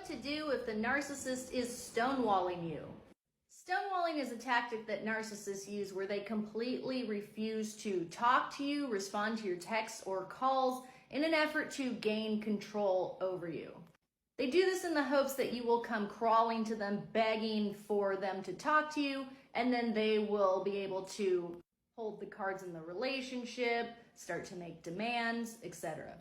to do if the narcissist is stonewalling you. Stonewalling is a tactic that narcissists use where they completely refuse to talk to you, respond to your texts or calls in an effort to gain control over you. They do this in the hopes that you will come crawling to them, begging for them to talk to you, and then they will be able to hold the cards in the relationship, start to make demands, etc.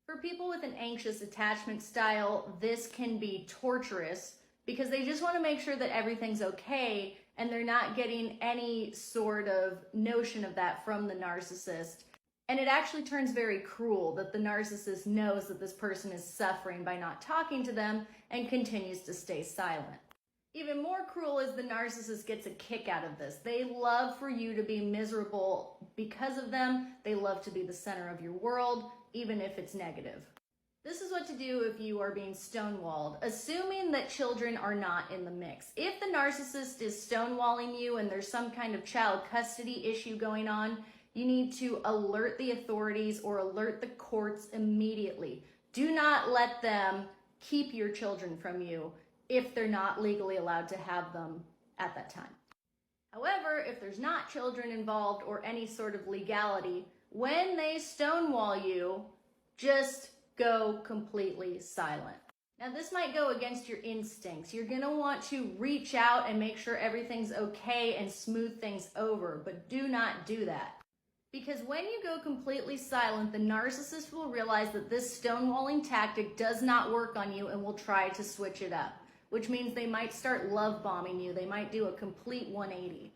For people with an anxious attachment style, this can be torturous because they just want to make sure that everything's okay and they're not getting any sort of notion of that from the narcissist. And it actually turns very cruel that the narcissist knows that this person is suffering by not talking to them and continues to stay silent. Even more cruel is the narcissist gets a kick out of this. They love for you to be miserable because of them. They love to be the center of your world, even if it's negative. This is what to do if you are being stonewalled, assuming that children are not in the mix. If the narcissist is stonewalling you and there's some kind of child custody issue going on, you need to alert the authorities or alert the courts immediately. Do not let them keep your children from you if they're not legally allowed to have them at that time. However, if there's not children involved or any sort of legality, when they stonewall you, just go completely silent. Now, this might go against your instincts. You're gonna want to reach out and make sure everything's okay and smooth things over, but do not do that. Because when you go completely silent, the narcissist will realize that this stonewalling tactic does not work on you and will try to switch it up, which means they might start love bombing you. They might do a complete 180.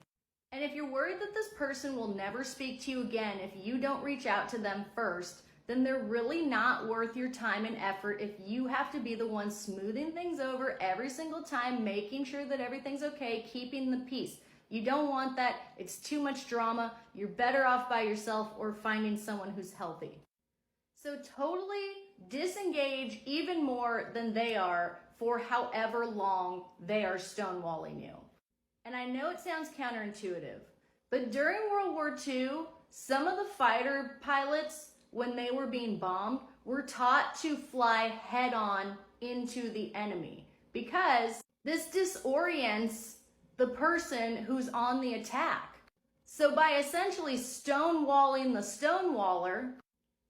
And if you're worried that this person will never speak to you again if you don't reach out to them first, then they're really not worth your time and effort if you have to be the one smoothing things over every single time, making sure that everything's okay, keeping the peace. You don't want that. It's too much drama. You're better off by yourself or finding someone who's healthy. So totally disengage even more than they are for however long they are stonewalling you. And I know it sounds counterintuitive, but during World War II, some of the fighter pilots, when they were being bombed, were taught to fly head on into the enemy because this disorients the person who's on the attack. So by essentially stonewalling the stonewaller,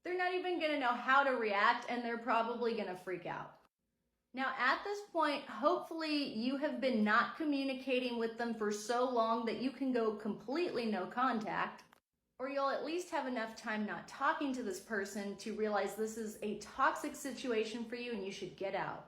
they're not even going to know how to react and they're probably going to freak out. Now at this point, hopefully you have been not communicating with them for so long that you can go completely no contact, or you'll at least have enough time not talking to this person to realize this is a toxic situation for you and you should get out.